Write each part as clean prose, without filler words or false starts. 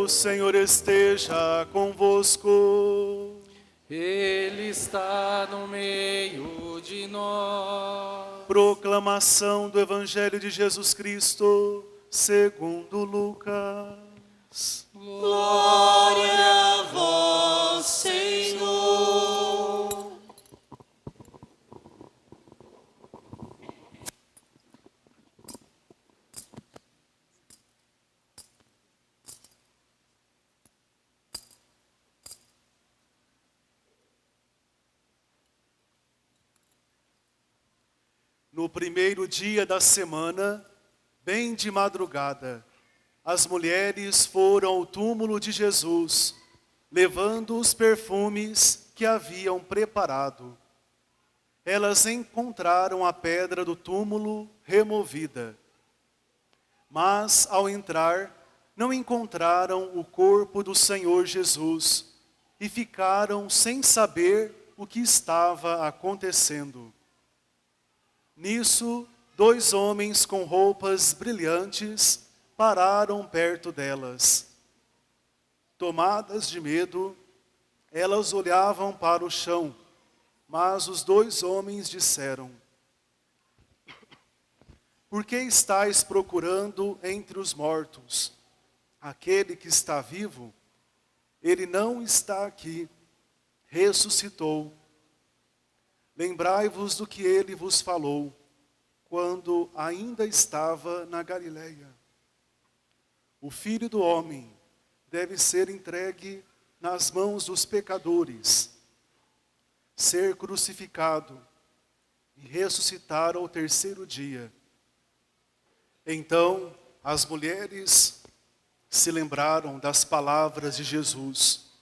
O Senhor esteja convosco. Ele está no meio de nós. Proclamação do Evangelho de Jesus Cristo, segundo Lucas. Glória a vós, Senhor. No primeiro dia da semana, bem de madrugada, as mulheres foram ao túmulo de Jesus, levando os perfumes que haviam preparado. Elas encontraram a pedra do túmulo removida. Mas, ao entrar, não encontraram o corpo do Senhor Jesus e ficaram sem saber o que estava acontecendo. Nisso, 2 homens com roupas brilhantes pararam perto delas. Tomadas de medo, elas olhavam para o chão, mas os 2 homens disseram: Por que estáis procurando entre os mortos aquele que está vivo? Ele não está aqui, ressuscitou. Lembrai-vos do que ele vos falou, quando ainda estava na Galileia. O Filho do Homem deve ser entregue nas mãos dos pecadores, ser crucificado e ressuscitar ao 3º dia. Então as mulheres se lembraram das palavras de Jesus,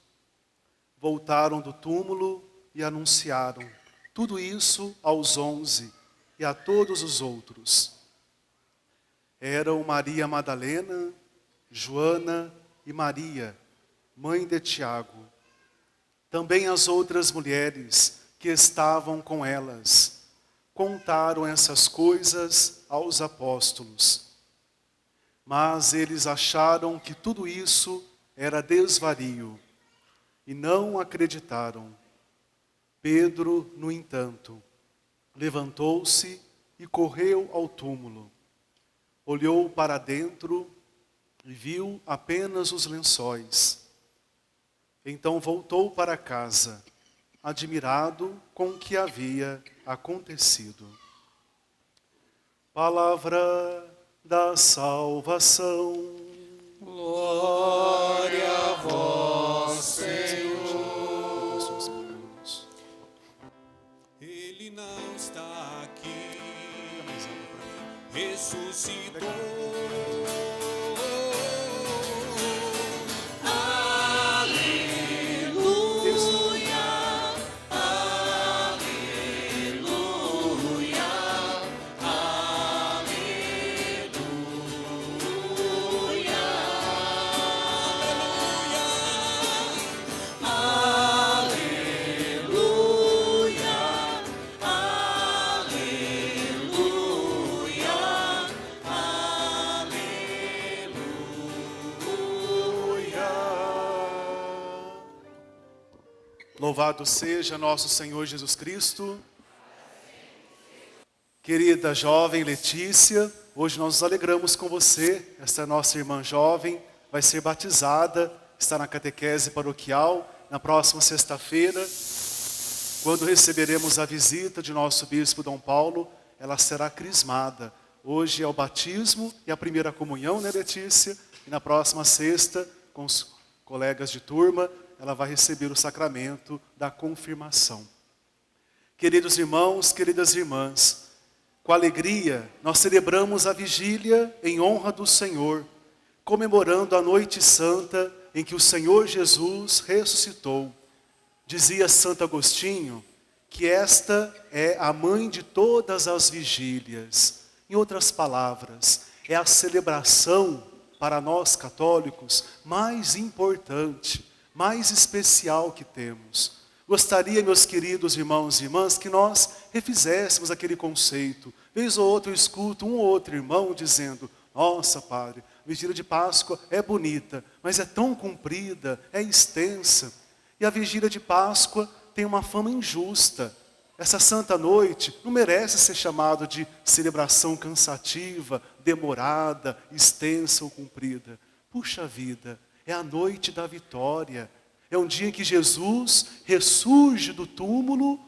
voltaram do túmulo e anunciaram tudo isso aos 11 e a todos os outros. Eram Maria Madalena, Joana e Maria, mãe de Tiago. Também as outras mulheres que estavam com elas contaram essas coisas aos apóstolos. Mas eles acharam que tudo isso era desvario e não acreditaram. Pedro, no entanto, levantou-se e correu ao túmulo. Olhou para dentro e viu apenas os lençóis. Então voltou para casa, admirado com o que havia acontecido. Palavra da salvação. Glória a vós, Senhor. Ele não está aqui, ressuscitou. Louvado seja nosso Senhor Jesus Cristo. Querida jovem Letícia, hoje nós nos alegramos com você. Esta nossa irmã jovem vai ser batizada, está na catequese paroquial na próxima sexta-feira. Quando receberemos a visita de nosso bispo Dom Paulo, ela será crismada. Hoje é o batismo e a primeira comunhão, né, Letícia? E na próxima sexta, com os colegas de turma, ela vai receber o sacramento da confirmação. Queridos irmãos, queridas irmãs, com alegria nós celebramos a vigília em honra do Senhor, comemorando a noite santa em que o Senhor Jesus ressuscitou. Dizia Santo Agostinho que esta é a mãe de todas as vigílias. Em outras palavras, é a celebração para nós católicos mais importante, mais especial que temos. Gostaria, meus queridos irmãos e irmãs, que nós refizéssemos aquele conceito. Vez ou outra eu escuto um ou outro irmão dizendo: nossa, padre, A vigília de Páscoa é bonita, mas é tão comprida, é extensa. E a vigília de Páscoa tem uma fama injusta. Essa santa noite não merece ser chamado de celebração cansativa, demorada, extensa ou comprida. Puxa vida, é a noite da vitória. É um dia em que Jesus ressurge do túmulo,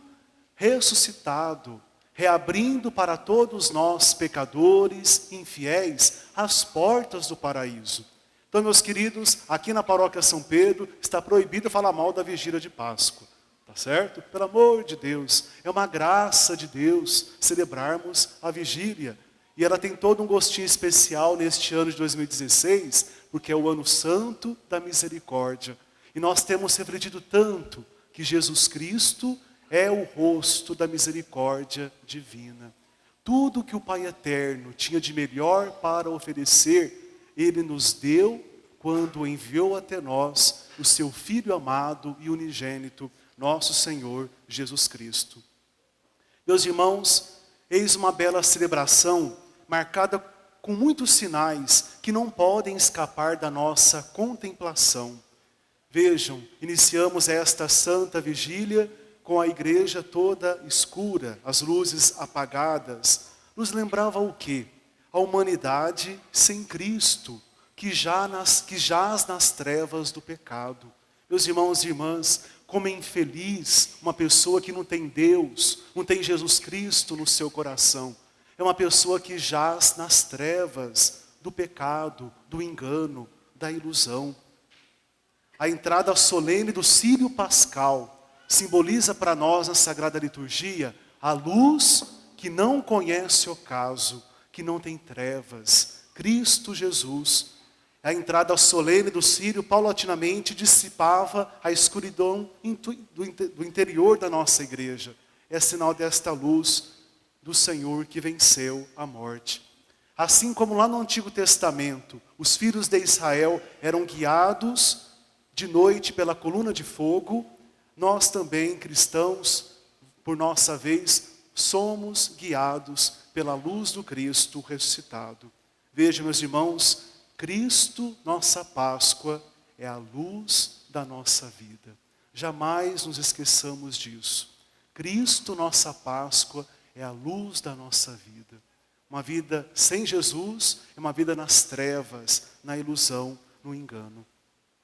ressuscitado, reabrindo para todos nós, pecadores, infiéis, as portas do paraíso. Então, meus queridos, aqui na paróquia São Pedro, está proibido falar mal da vigília de Páscoa. Tá certo? Pelo amor de Deus, é uma graça de Deus celebrarmos a vigília. E ela tem todo um gostinho especial neste ano de 2016, porque é o ano santo da misericórdia. E nós temos refletido tanto que Jesus Cristo é o rosto da misericórdia divina. Tudo que o Pai Eterno tinha de melhor para oferecer, Ele nos deu quando enviou até nós o seu Filho amado e unigênito, nosso Senhor Jesus Cristo. Meus irmãos, eis uma bela celebração, marcada com muitos sinais que não podem escapar da nossa contemplação. Vejam, iniciamos esta santa vigília com a igreja toda escura, as luzes apagadas. Nos lembrava o quê? A humanidade sem Cristo, que jaz nas trevas do pecado. Meus irmãos e irmãs, como é infeliz uma pessoa que não tem Deus, não tem Jesus Cristo no seu coração. É uma pessoa que jaz nas trevas do pecado, do engano, da ilusão. A entrada solene do Círio Pascal simboliza para nós na Sagrada Liturgia a luz que não conhece ocaso, que não tem trevas, Cristo Jesus. A entrada solene do Círio paulatinamente dissipava a escuridão do interior da nossa igreja. É sinal desta luz do Senhor que venceu a morte. Assim como lá no Antigo Testamento, os filhos de Israel eram guiados de noite pela coluna de fogo, nós também, cristãos, por nossa vez, somos guiados pela luz do Cristo ressuscitado. Vejam, meus irmãos, Cristo, nossa Páscoa, é a luz da nossa vida. Jamais nos esqueçamos disso. Cristo, nossa Páscoa, é a luz da nossa vida. Uma vida sem Jesus é uma vida nas trevas, na ilusão, no engano.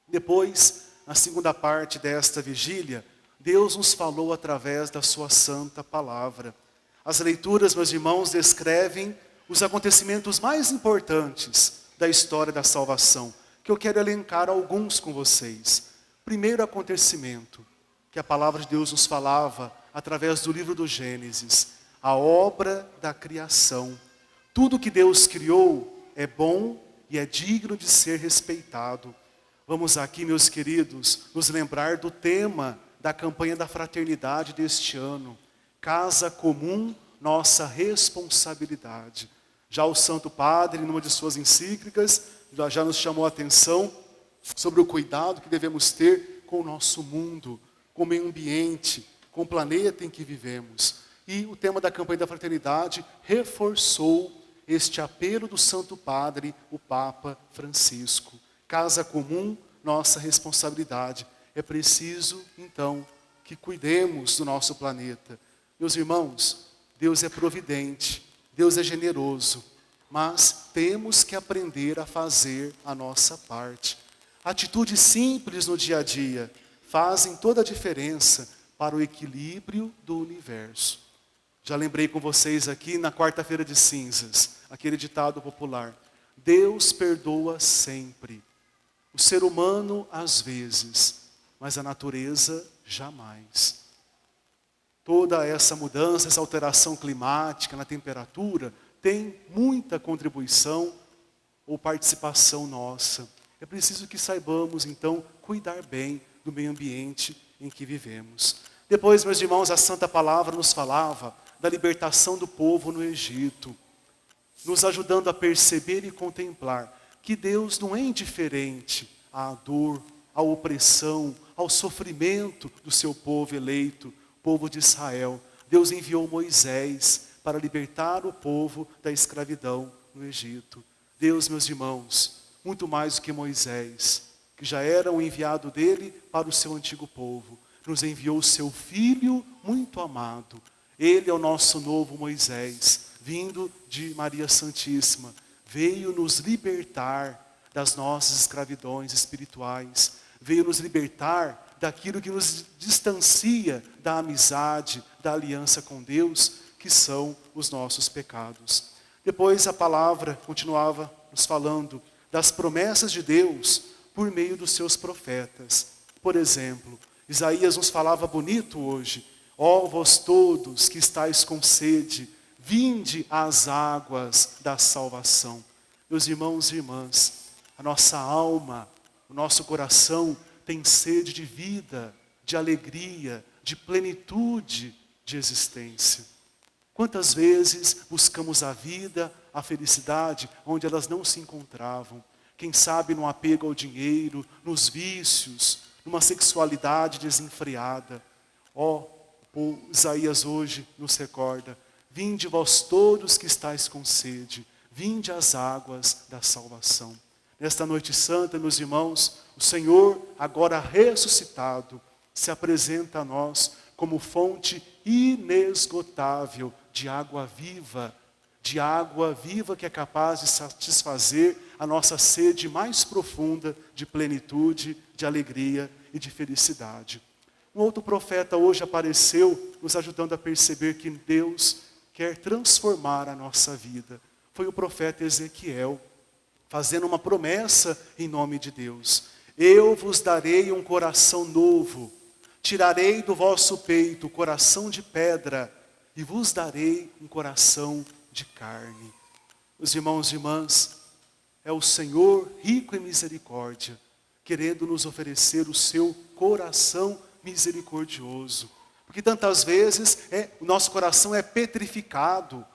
Depois, na segunda parte desta vigília, Deus nos falou através da sua santa palavra. As leituras, meus irmãos, descrevem os acontecimentos mais importantes da história da salvação, que eu quero elencar alguns com vocês. Primeiro acontecimento, que a palavra de Deus nos falava através do livro do Gênesis, a obra da criação. Tudo que Deus criou é bom e é digno de ser respeitado. Vamos aqui, meus queridos, nos lembrar do tema da campanha da fraternidade deste ano. Casa comum, nossa responsabilidade. Já o Santo Padre, numa de suas encíclicas, já nos chamou a atenção sobre o cuidado que devemos ter com o nosso mundo, com o meio ambiente, com o planeta em que vivemos. E o tema da campanha da fraternidade reforçou este apelo do Santo Padre, o Papa Francisco. Casa comum, nossa responsabilidade. É preciso, então, que cuidemos do nosso planeta. Meus irmãos, Deus é providente, Deus é generoso, mas temos que aprender a fazer a nossa parte. Atitudes simples no dia a dia fazem toda a diferença para o equilíbrio do universo. Já lembrei com vocês aqui na quarta-feira de cinzas, aquele ditado popular: Deus perdoa sempre. O ser humano, às vezes, mas a natureza, jamais. Toda essa mudança, essa alteração climática na temperatura, tem muita contribuição ou participação nossa. É preciso que saibamos, então, cuidar bem do meio ambiente em que vivemos. Depois, meus irmãos, a Santa Palavra nos falava da libertação do povo no Egito, nos ajudando a perceber e contemplar que Deus não é indiferente à dor, à opressão, ao sofrimento do seu povo eleito, o povo de Israel. Deus enviou Moisés para libertar o povo da escravidão no Egito. Deus, meus irmãos, muito mais do que Moisés, que já era um enviado dele para o seu antigo povo. Nos enviou o seu Filho muito amado. Ele é o nosso novo Moisés, vindo de Maria Santíssima. Veio nos libertar das nossas escravidões espirituais. Veio nos libertar daquilo que nos distancia da amizade, da aliança com Deus, que são os nossos pecados. Depois a palavra continuava nos falando das promessas de Deus por meio dos seus profetas. Por exemplo, Isaías nos falava bonito hoje: ó vós todos que estáis com sede, vinde às águas da salvação. Meus irmãos e irmãs, a nossa alma, o nosso coração tem sede de vida, de alegria, de plenitude de existência. Quantas vezes buscamos a vida, a felicidade, onde elas não se encontravam? Quem sabe no apego ao dinheiro, nos vícios, numa sexualidade desenfreada. Isaías hoje nos recorda: vinde vós todos que estáis com sede, vinde às águas da salvação. Nesta noite santa, meus irmãos, o Senhor, agora ressuscitado, se apresenta a nós como fonte inesgotável de água viva que é capaz de satisfazer a nossa sede mais profunda de plenitude, de alegria e de felicidade. Um outro profeta hoje apareceu, nos ajudando a perceber que Deus quer transformar a nossa vida. Foi o profeta Ezequiel, fazendo uma promessa em nome de Deus: eu vos darei um coração novo, tirarei do vosso peito o coração de pedra e vos darei um coração de carne. Os irmãos e irmãs, é o Senhor rico em misericórdia, querendo nos oferecer o seu coração misericordioso. Porque tantas vezes o nosso coração é petrificado,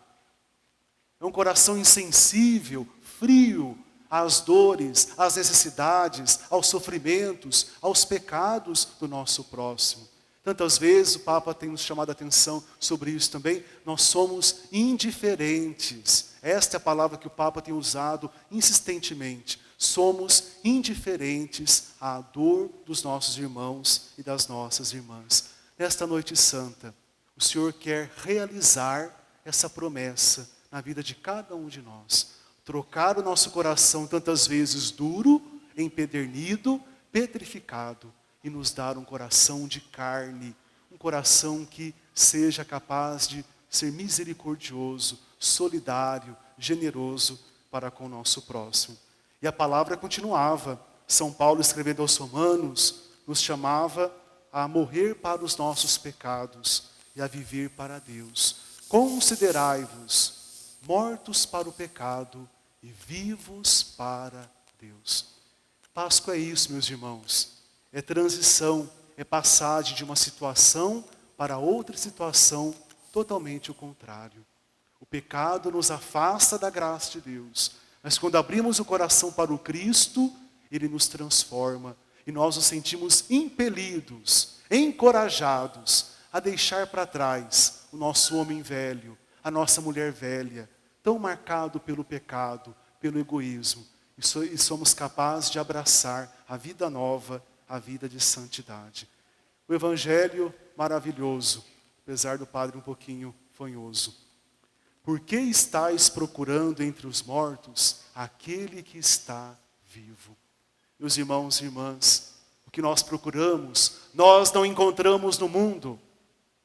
é um coração insensível, frio às dores, às necessidades, aos sofrimentos, aos pecados do nosso próximo. Tantas vezes o Papa tem nos chamado a atenção sobre isso também. Nós somos indiferentes. Esta é a palavra que o Papa tem usado insistentemente. Somos indiferentes à dor dos nossos irmãos e das nossas irmãs. Nesta noite santa, o Senhor quer realizar essa promessa na vida de cada um de nós. Trocar o nosso coração tantas vezes duro, empedernido, petrificado, e nos dar um coração de carne, um coração que seja capaz de ser misericordioso, solidário, generoso para com o nosso próximo. E a palavra continuava. São Paulo, escrevendo aos Romanos, nos chamava a morrer para os nossos pecados e a viver para Deus. Considerai-vos mortos para o pecado e vivos para Deus. Páscoa é isso, meus irmãos. É transição, é passagem de uma situação para outra situação totalmente o contrário. O pecado nos afasta da graça de Deus, mas quando abrimos o coração para o Cristo, Ele nos transforma e nós nos sentimos impelidos, encorajados a deixar para trás o nosso homem velho, a nossa mulher velha, tão marcado pelo pecado, pelo egoísmo, e somos capazes de abraçar a vida nova, a vida de santidade. O Evangelho maravilhoso, apesar do padre um pouquinho fanhoso. Por que estáis procurando entre os mortos aquele que está vivo? Meus irmãos e irmãs, o que nós procuramos, nós não encontramos no mundo.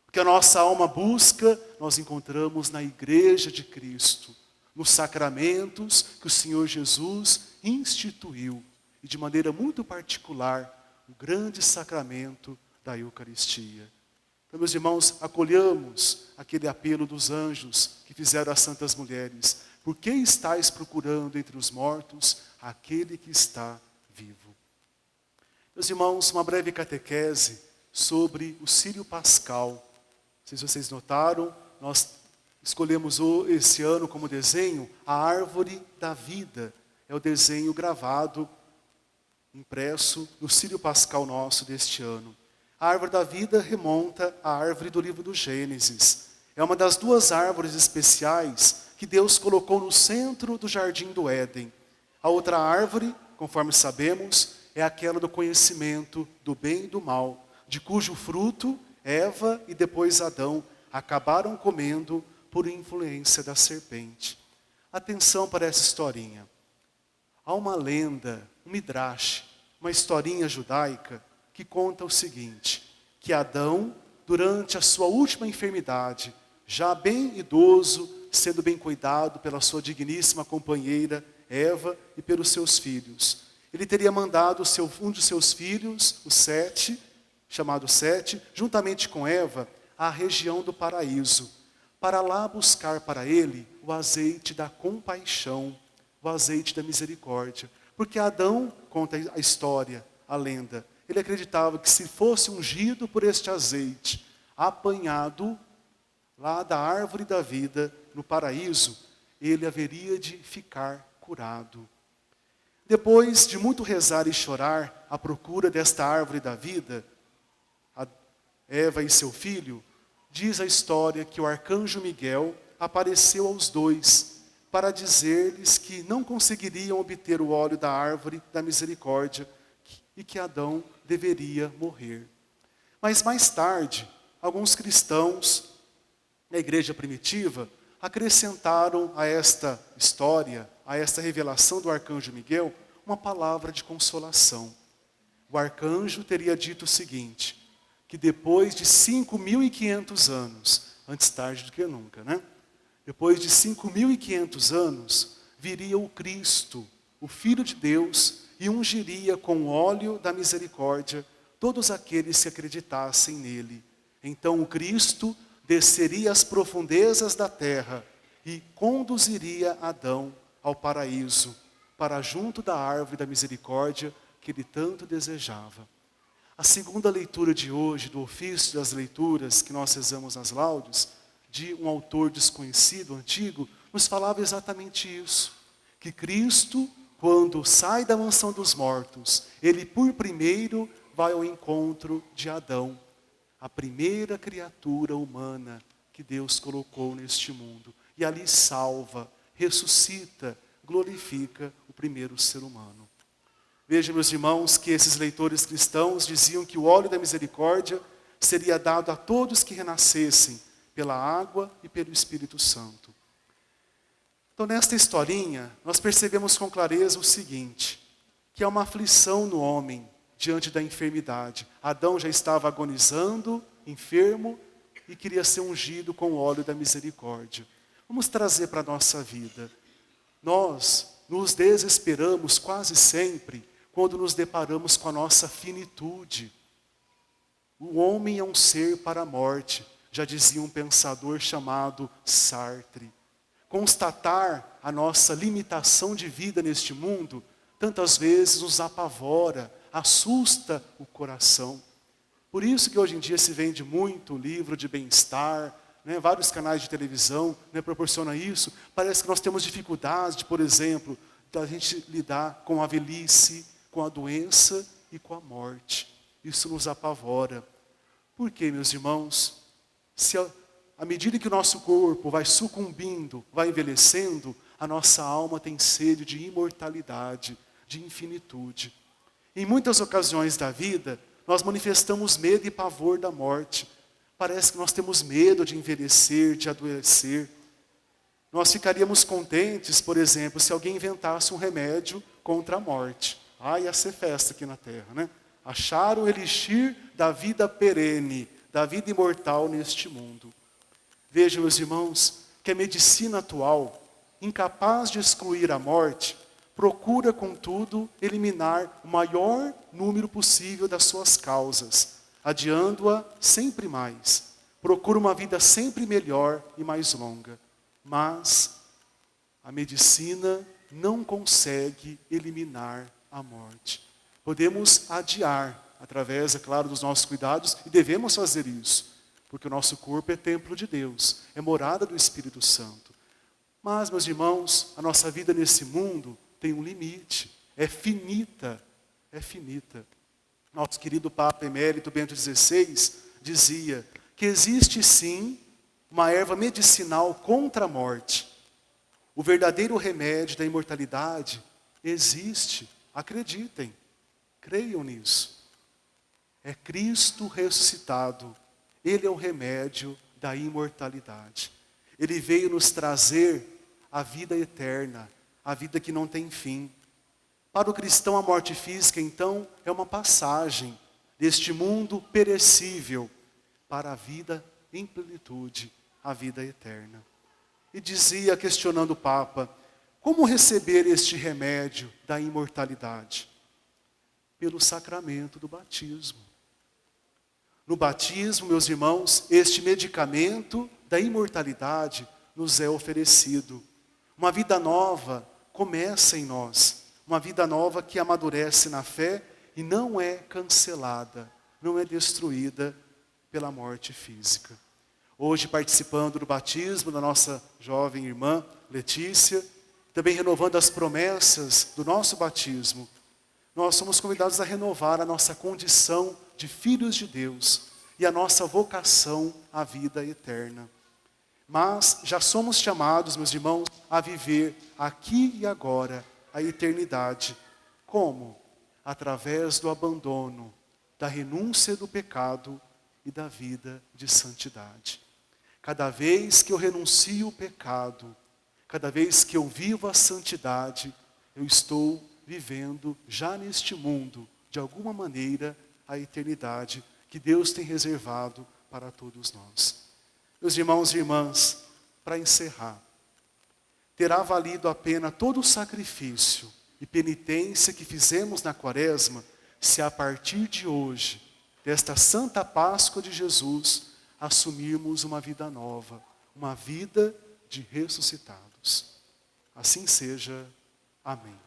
O que a nossa alma busca, nós encontramos na igreja de Cristo, nos sacramentos que o Senhor Jesus instituiu, e de maneira muito particular, o grande sacramento da Eucaristia. Então, meus irmãos, acolhamos aquele apelo dos anjos que fizeram às santas mulheres. Por que estáis procurando entre os mortos aquele que está vivo? Meus irmãos, uma breve catequese sobre o Círio Pascal. Não sei se vocês notaram, nós escolhemos esse ano como desenho a árvore da vida. É o desenho gravado, impresso no Círio Pascal nosso deste ano. A árvore da vida remonta à árvore do livro do Gênesis. É uma das duas árvores especiais que Deus colocou no centro do jardim do Éden. A outra árvore, conforme sabemos, é aquela do conhecimento do bem e do mal, de cujo fruto Eva e depois Adão acabaram comendo por influência da serpente. Atenção para essa historinha. Há uma lenda, um midrash, uma historinha judaica que conta o seguinte, que Adão, durante a sua última enfermidade, já bem idoso, sendo bem cuidado pela sua digníssima companheira Eva e pelos seus filhos, ele teria mandado um de seus filhos, o Sete, chamado Sete, juntamente com Eva, à região do paraíso, para lá buscar para ele o azeite da compaixão, o azeite da misericórdia. Porque Adão, conta a história, a lenda, ele acreditava que se fosse ungido por este azeite, apanhado lá da árvore da vida, no paraíso, ele haveria de ficar curado. Depois de muito rezar e chorar à procura desta árvore da vida, Eva e seu filho, diz a história que o arcanjo Miguel apareceu aos dois para dizer-lhes que não conseguiriam obter o óleo da árvore da misericórdia e que Adão deveria morrer. Mas mais tarde, alguns cristãos na igreja primitiva acrescentaram a esta história, a esta revelação do arcanjo Miguel, uma palavra de consolação. O arcanjo teria dito o seguinte, que depois de 5.500 anos, antes tarde do que nunca, né? Depois de 5.500 anos, viria o Cristo, o Filho de Deus, e ungiria com o óleo da misericórdia todos aqueles que acreditassem nele. Então o Cristo desceria às profundezas da terra e conduziria Adão ao paraíso, para junto da árvore da misericórdia que ele tanto desejava. A segunda leitura de hoje, do ofício das leituras que nós rezamos nas laudes, de um autor desconhecido, antigo, nos falava exatamente isso. Que Cristo, quando sai da mansão dos mortos, ele por primeiro vai ao encontro de Adão, a primeira criatura humana que Deus colocou neste mundo. E ali salva, ressuscita, glorifica o primeiro ser humano. Vejam, meus irmãos, que esses leitores cristãos diziam que o óleo da misericórdia seria dado a todos que renascessem pela água e pelo Espírito Santo. Então, nesta historinha, nós percebemos com clareza o seguinte, que há uma aflição no homem diante da enfermidade. Adão já estava agonizando, enfermo, e queria ser ungido com o óleo da misericórdia. Vamos trazer para a nossa vida. Nós nos desesperamos quase sempre quando nos deparamos com a nossa finitude. O homem é um ser para a morte, já dizia um pensador chamado Sartre. Constatar a nossa limitação de vida neste mundo, tantas vezes nos apavora, assusta o coração. Por isso que hoje em dia se vende muito livro de bem-estar, né? Vários canais de televisão, né, proporcionam isso. Parece que nós temos dificuldade, de, por exemplo, da gente lidar com a velhice, com a doença e com a morte. Isso nos apavora. Por quê, meus irmãos? Se à medida que o nosso corpo vai sucumbindo, vai envelhecendo, a nossa alma tem sede de imortalidade, de infinitude. Em muitas ocasiões da vida, nós manifestamos medo e pavor da morte. Parece que nós temos medo de envelhecer, de adoecer. Nós ficaríamos contentes, por exemplo, se alguém inventasse um remédio contra a morte. Ia ser festa aqui na terra, né? Acharam o elixir da vida perene, da vida imortal neste mundo. Vejam, meus irmãos, que a medicina atual, incapaz de excluir a morte, procura, contudo, eliminar o maior número possível das suas causas, adiando-a sempre mais. Procura uma vida sempre melhor e mais longa. Mas a medicina não consegue eliminar a morte. Podemos adiar, através, é claro, dos nossos cuidados, e devemos fazer isso, porque o nosso corpo é templo de Deus, é morada do Espírito Santo. Mas, meus irmãos, a nossa vida nesse mundo tem um limite, é finita, é finita. Nosso querido Papa Emérito Bento XVI dizia que existe sim uma erva medicinal contra a morte. O verdadeiro remédio da imortalidade existe, acreditem, creiam nisso. É Cristo ressuscitado, Ele é o remédio da imortalidade. Ele veio nos trazer a vida eterna, a vida que não tem fim. Para o cristão, a morte física, então, é uma passagem deste mundo perecível para a vida em plenitude, a vida eterna. E dizia, questionando o Papa, como receber este remédio da imortalidade? Pelo sacramento do batismo. No batismo, meus irmãos, este medicamento da imortalidade nos é oferecido. Uma vida nova começa em nós. Uma vida nova que amadurece na fé e não é cancelada, não é destruída pela morte física. Hoje, participando do batismo da nossa jovem irmã Letícia, também renovando as promessas do nosso batismo, nós somos convidados a renovar a nossa condição de filhos de Deus e a nossa vocação à vida eterna. Mas já somos chamados, meus irmãos, a viver aqui e agora a eternidade. Como? Através do abandono, da renúncia do pecado e da vida de santidade. Cada vez que eu renuncio o pecado, cada vez que eu vivo a santidade, eu estou vivendo já neste mundo, de alguma maneira, a eternidade que Deus tem reservado para todos nós. Meus irmãos e irmãs, para encerrar, terá valido a pena todo o sacrifício e penitência que fizemos na Quaresma, se a partir de hoje, desta Santa Páscoa de Jesus, assumirmos uma vida nova, uma vida de ressuscitados. Assim seja. Amém.